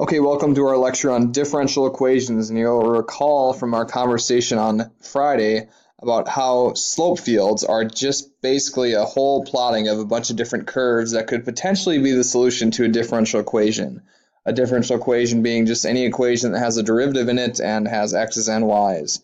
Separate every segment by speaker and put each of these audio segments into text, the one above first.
Speaker 1: Okay, welcome to our lecture on differential equations, and you'll recall from our conversation on Friday about how slope fields are just basically a whole plotting of a bunch of different curves that could potentially be the solution to a differential equation. A differential equation being just any equation that has a derivative in it and has x's and y's.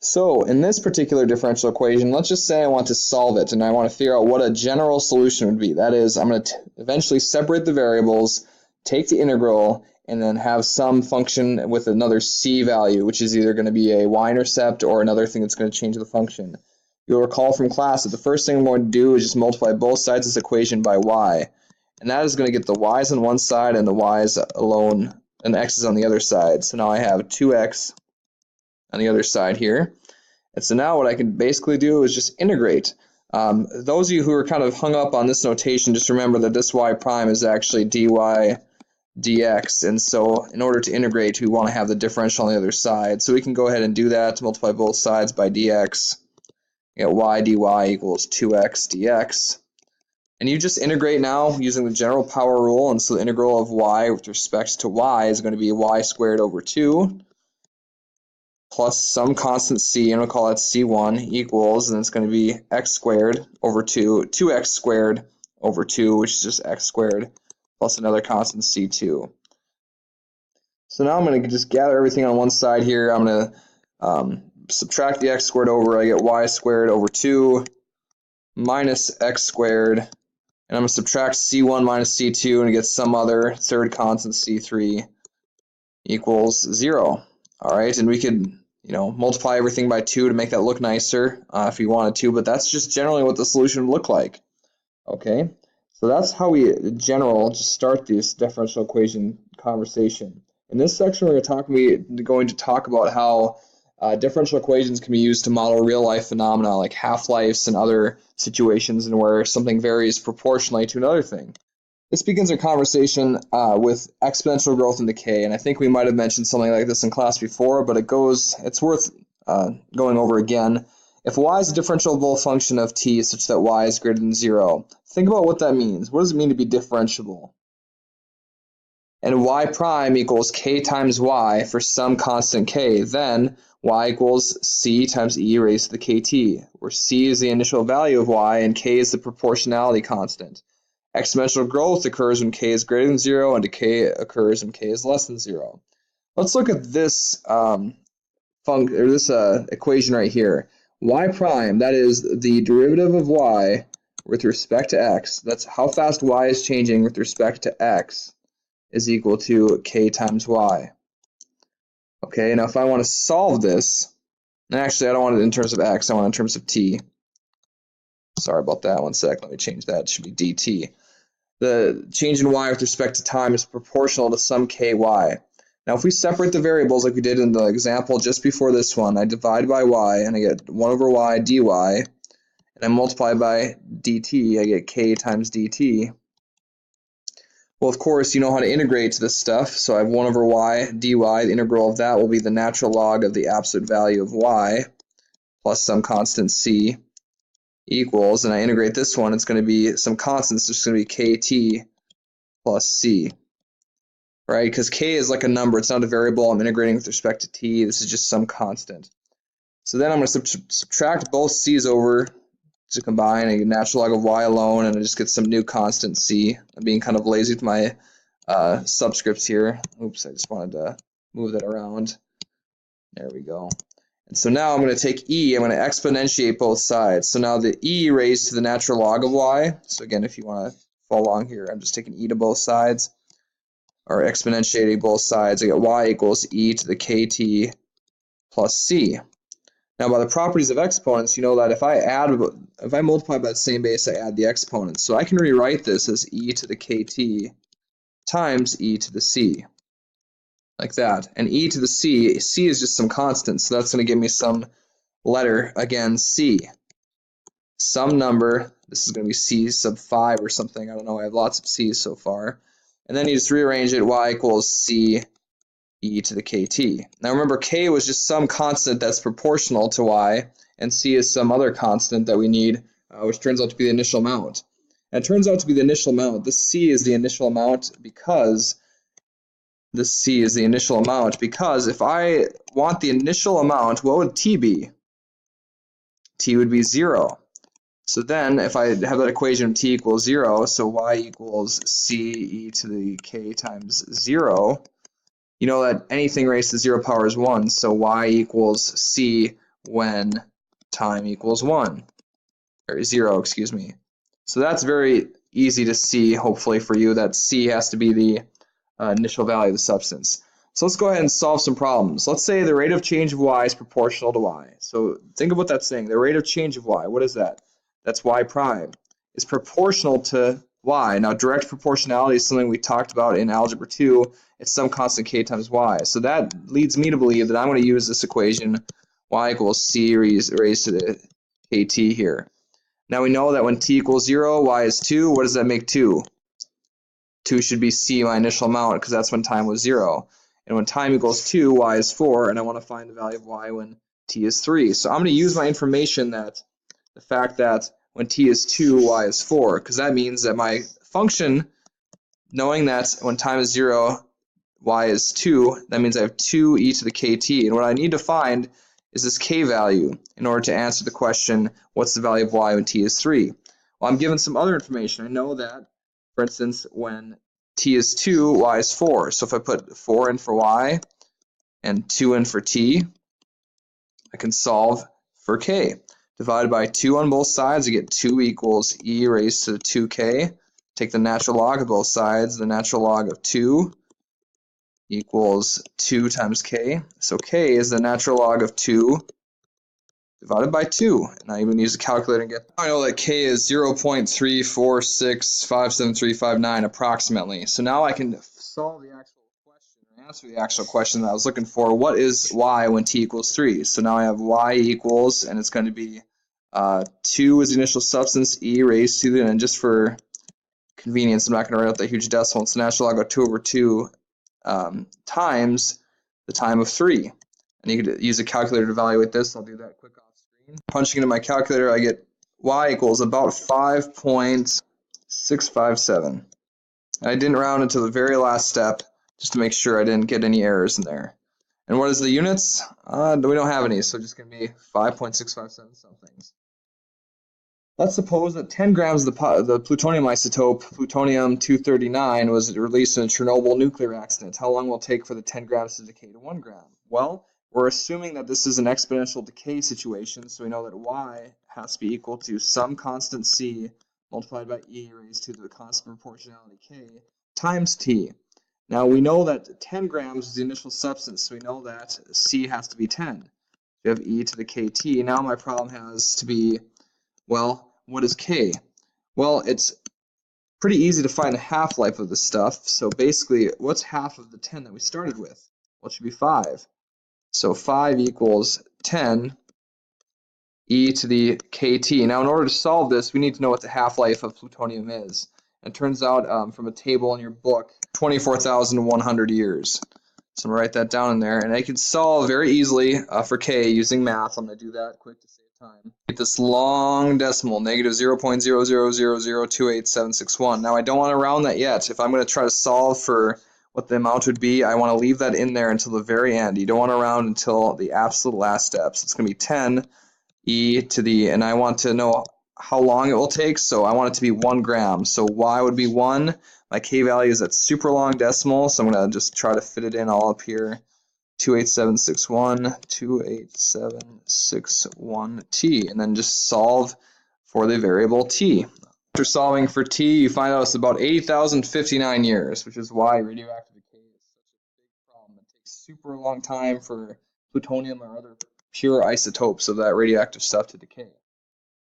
Speaker 1: So in this particular differential equation, let's just say I want to solve it and I want to figure out what a general solution would be. That is, I'm going to eventually separate the variables, take the integral, and then have some function with another c value, which is either going to be a y-intercept or another thing that's going to change the function. You'll recall from class that the first thing I'm going to do is just multiply both sides of this equation by y. And that is going to get the y's on one side and the y's alone and x's on the other side. So now I have 2x on the other side here. And so now what I can basically do is just integrate. Those of you who are kind of hung up on this notation, just remember that this y prime is actually dy dx, and so in order to integrate we want to have the differential on the other side. So we can go ahead and do that to multiply both sides by dx. You get y dy equals 2x dx. And you just integrate now using the general power rule, and so the integral of y with respect to y is going to be y squared over 2 plus some constant c, and we'll call that c1, equals, and it's going to be x squared over 2x squared over 2, which is just x squared, plus another constant c2. So now I'm going to just gather everything on one side here. I'm going to subtract the x squared over. I get y squared over 2 minus x squared, and I'm going to subtract c1 minus c2 and get some other third constant c3 equals 0. All right, and we could multiply everything by 2 to make that look nicer if you wanted to, but that's just generally what the solution would look like. Okay, so that's how we, in general, just start this differential equation conversation. In this section, we're going to talk about how differential equations can be used to model real-life phenomena like half-lives and other situations and where something varies proportionally to another thing. This begins our conversation with exponential growth and decay, and I think we might have mentioned something like this in class before, but it's worth going over again. If y is a differentiable function of t such that y is greater than 0, think about what that means. What does it mean to be differentiable? And y prime equals k times y for some constant k, then y equals c times e raised to the kt, where c is the initial value of y and k is the proportionality constant. Exponential growth occurs when k is greater than 0, and decay occurs when k is less than 0. Let's look at this equation right here. Y prime, that is the derivative of y with respect to x. That's how fast y is changing with respect to x, is equal to k times y. Okay, now if I want to solve this, and actually I don't want it in terms of x, I want it in terms of t. Sorry about that, one sec, let me change that, it should be dt. The change in y with respect to time is proportional to some ky. Now if we separate the variables like we did in the example just before this one, I divide by y and I get 1 over y dy, and I multiply by dt, I get k times dt. Well, of course, you know how to integrate this stuff, so I have 1 over y dy, the integral of that will be the natural log of the absolute value of y plus some constant c equals, and I integrate this one, it's going to be some constants, it's going to be kt plus c, right? Because k is like a number, it's not a variable, I'm integrating with respect to t, this is just some constant. So then I'm going to subtract both c's over to combine a natural log of y alone, and I just get some new constant c. I'm being kind of lazy with my subscripts here. Oops, I just wanted to move that around. There we go. And so now I'm going to take e, I'm going to exponentiate both sides. So now the e raised to the natural log of y. So again, if you want to follow along here, I'm just taking e to both sides, or exponentiating both sides. I get y equals e to the kt plus c. Now, by the properties of exponents, you know that if I multiply by the same base, I add the exponents. So I can rewrite this as e to the kt times e to the c, like that. And e to the c is just some constant, so that's going to give me some letter, again, c. Some number, this is going to be c sub 5 or something, I don't know, I have lots of c's so far. And then you just rearrange it, y equals c e to the kt. Now remember, k was just some constant that's proportional to y, and c is some other constant that we need, which turns out to be the initial amount. And it turns out to be the initial amount. This c is the initial amount because this C is the initial amount, because if I want the initial amount, what would T be? T would be 0. So then if I have that equation of T equals 0, so Y equals C e to the K times 0, you know that anything raised to 0 power is 1, so Y equals C when time equals 1, or 0, excuse me. So that's very easy to see, hopefully for you, that C has to be the initial value of the substance. So let's go ahead and solve some problems. Let's say the rate of change of Y is proportional to Y. So think of what that's saying. The rate of change of Y, what is that? That's Y prime. Is proportional to Y. Now direct proportionality is something we talked about in Algebra 2. It's some constant K times Y. So that leads me to believe that I'm going to use this equation, Y equals C raised to the KT here. Now we know that when T equals 0, Y is 2. What does that make 2? 2 should be C, my initial amount, because that's when time was 0. And when time equals 2, Y is 4, and I want to find the value of Y when T is 3. So I'm going to use my information that the fact that when T is 2, Y is 4, because that means that my function, knowing that when time is 0, Y is 2, that means I have 2 e to the KT. And what I need to find is this K value in order to answer the question, what's the value of Y when T is 3? Well, I'm given some other information. I know that, for instance, when T is 2, Y is 4. So if I put 4 in for Y and 2 in for T, I can solve for K. Divided by 2 on both sides, I get 2 equals e raised to 2K. Take the natural log of both sides. The natural log of 2 equals 2 times K. So K is the natural log of 2 divided by 2. And I even use a calculator and get, I know that K is 0.346573559 approximately. So now I can solve the actual question, or answer the actual question that I was looking for. What is Y when T equals 3? So now I have Y equals, and it's going to be 2 is the initial substance, e raised to, and just for convenience, I'm not going to write out that huge decimal. It's the natural log of 2 over 2 times the time of 3. And you could use a calculator to evaluate this. I'll do that quick off screen. Punching into my calculator, I get Y equals about 5.657. I didn't round until the very last step just to make sure I didn't get any errors in there. And what is the units? We don't have any, so just going to be 5.657 somethings. Let's suppose that 10 grams of the plutonium isotope, plutonium-239, was released in a Chernobyl nuclear accident. How long will it take for the 10 grams to decay to 1 gram? Well, we're assuming that this is an exponential decay situation, so we know that Y has to be equal to some constant C multiplied by e raised to the constant proportionality K times T. Now we know that 10 grams is the initial substance, so we know that C has to be 10. We have e to the KT. Now my problem has to be, well, what is K? Well, it's pretty easy to find the half-life of this stuff. So basically, what's half of the 10 that we started with? Well, it should be 5. So 5 equals 10 e to the KT. Now, in order to solve this, we need to know what the half-life of plutonium is. And it turns out from a table in your book, 24,100 years. So I'm going to write that down in there. And I can solve very easily for K using math. I'm going to do that quick to save time. Get this long decimal, negative 0.000028761. Now, I don't want to round that yet. If I'm going to try to solve for what the amount would be, I want to leave that in there until the very end. You don't want to round until the absolute last steps. It's going to be 10 e to the, and I want to know how long it will take, so I want it to be 1 gram. So Y would be 1. My K value is that super long decimal, so I'm going to just try to fit it in all up here. 28761, 28761t, and then just solve for the variable t. After solving for t, you find out it's about 80,059 years, which is why radioactive decay is such a big problem. It takes super long time for plutonium or other pure isotopes of that radioactive stuff to decay.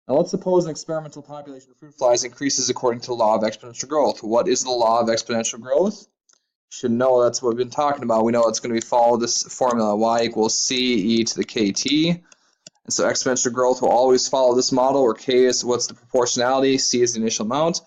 Speaker 1: Now let's suppose an experimental population of fruit flies increases according to the law of exponential growth. What is the law of exponential growth? You should know that's what we've been talking about. We know it's going to be follow this formula, Y equals C e to the KT. And so exponential growth will always follow this model where K is what's the proportionality, C is the initial amount.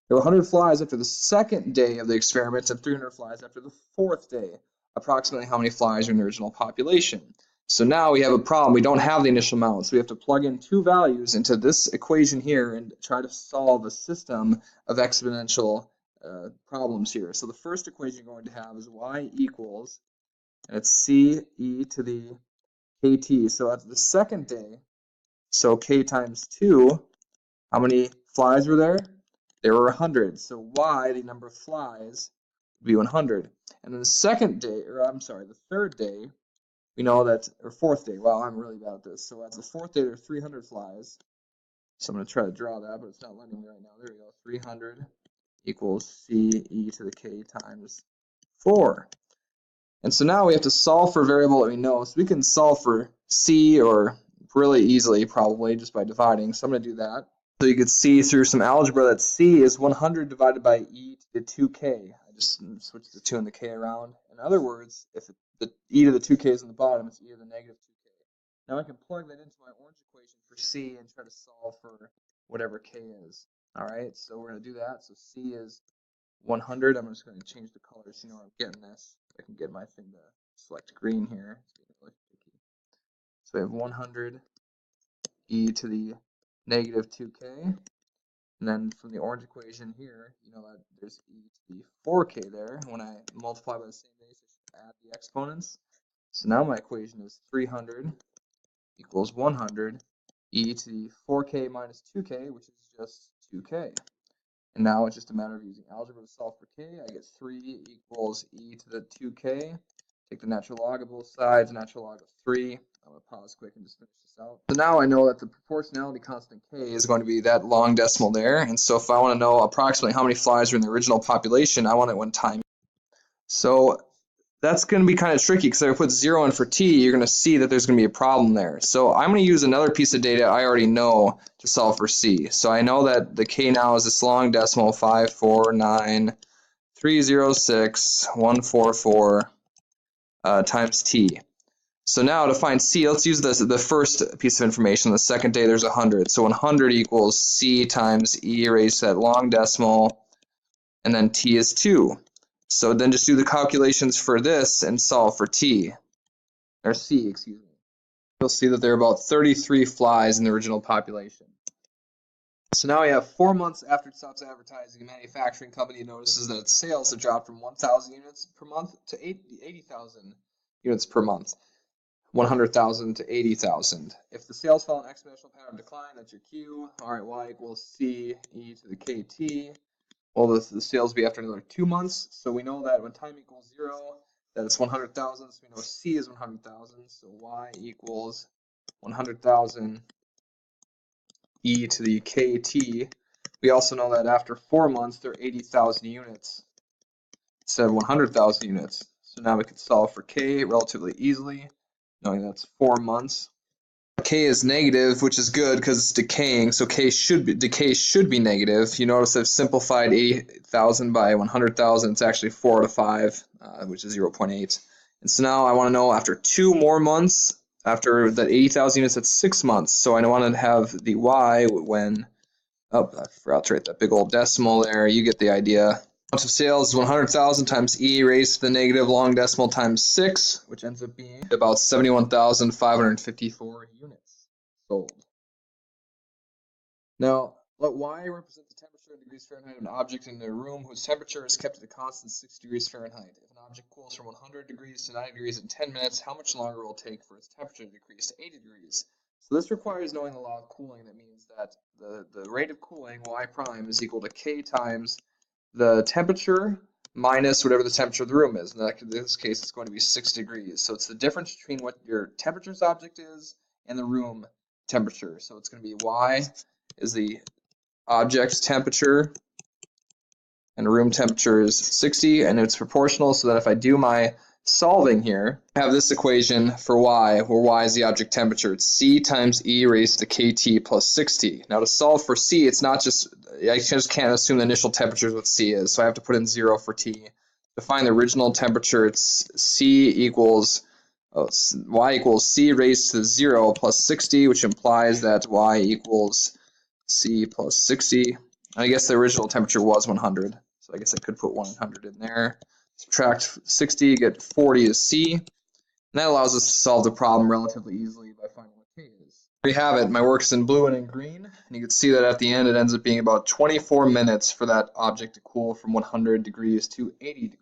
Speaker 1: There were 100 flies after the second day of the experiment and 300 flies after the fourth day. Approximately how many flies are in the original population? So now we have a problem. We don't have the initial amount, so we have to plug in 2 values into this equation here and try to solve a system of exponential problems here. So the first equation you're going to have is y equals, and it's c e to the kt. So at the second day, so k times 2, how many flies were there? There were 100. So y, the number of flies, would be 100. And then the second day, or I'm sorry, the third day, we know that, or fourth day, well, I'm really bad at this. So at the fourth day, there are 300 flies. So I'm going to try to draw that, but it's not letting me right now. There we go. 300 equals c e to the k times 4. And so now we have to solve for a variable that we know. So we can solve for c or really easily, probably, just by dividing. So I'm going to do that. So you could see through some algebra that c is 100 divided by e to the 2k. I just switched the 2 and the k around. In other words, if the e to the 2k is on the bottom, it's e to the negative 2k. Now I can plug that into my orange equation for c and try to solve for whatever k is. All right, so we're going to do that. So c is 100. I'm just going to change the colors so you know where I'm getting this. I can get my thing to select green here. It's getting really tricky. So we have 100 e to the negative 2k. And then from the orange equation here, you know that there's e to the 4k there. When I multiply by the same base, I should add the exponents. So now my equation is 300 equals 100 e to the 4k minus 2k, which is just 2k. And now it's just a matter of using algebra to solve for k. I get 3 equals e to the 2k. Take the natural log of both sides, natural log of 3. I'm going to pause quick and just finish this out. So now I know that the proportionality constant k is going to be that long decimal there. And so if I want to know approximately how many flies are in the original population, I want it when time. So that's going to be kind of tricky because if I put 0 in for t, you're going to see that there's going to be a problem there. So I'm going to use another piece of data I already know to solve for c. So I know that the k now is this long decimal 549,306,144 times t. So now to find c, let's use the first piece of information. The second day there's 100. So 100 equals c times e raised to that long decimal, and then t is 2. So then just do the calculations for this and solve for t, or c, excuse me. You'll see that there are about 33 flies in the original population. So now we have 4 months after it stops advertising, a manufacturing company notices that its sales have dropped from 1,000 units per month to 80,000 units per month. 100,000 to 80,000. If the sales follow an exponential pattern of decline, that's your Q. All right, y equals c e to the kt. Well, the sales will be after another 2 months. So we know that when time equals 0, that it's 100,000. So we know c is 100,000. So y equals 100,000 e to the kt. We also know that after 4 months, there are 80,000 units instead of 100,000 units. So now we can solve for k relatively easily, knowing that's 4 months. K is negative, which is good because it's decaying, so decay should be negative. You notice I've simplified 80,000 by 100,000. It's actually 4 to 5, which is 0.8. And so now I want to know after 2 more months, after that 80,000 units, that's 6 months. So I want to have the y when, oh, I forgot to write that big old decimal there. You get the idea. Amount of sales is 100,000 times e raised to the negative long decimal times 6, which ends up being about 71,554 units sold. Now, let y represent the temperature in degrees Fahrenheit of an object in a room whose temperature is kept at a constant 6 degrees Fahrenheit. If an object cools from 100 degrees to 90 degrees in 10 minutes, how much longer will it take for its temperature to decrease to 80 degrees? So this requires knowing the law of cooling. That means that the rate of cooling, y prime, is equal to k times the temperature minus whatever the temperature of the room is. In this case, it's going to be 6 degrees. So it's the difference between what your temperature's object is and the room temperature. So it's going to be y is the object's temperature, and room temperature is 60, and it's proportional, so that if I do my solving here, I have this equation for y, where y is the object temperature. It's c times e raised to kt plus 60. Now to solve for c, it's not just, I just can't assume the initial temperature is what c is, so I have to put in 0 for t. To find the original temperature, it's y equals c raised to 0 plus 60, which implies that y equals c plus 60. I guess the original temperature was 100, so I guess I could put 100 in there. Subtract 60, get 40 is c, and that allows us to solve the problem relatively easily by finding what k is. we have it. My work's in blue and in green, and you can see that at the end it ends up being about 24 minutes for that object to cool from 100 degrees to 80 degrees.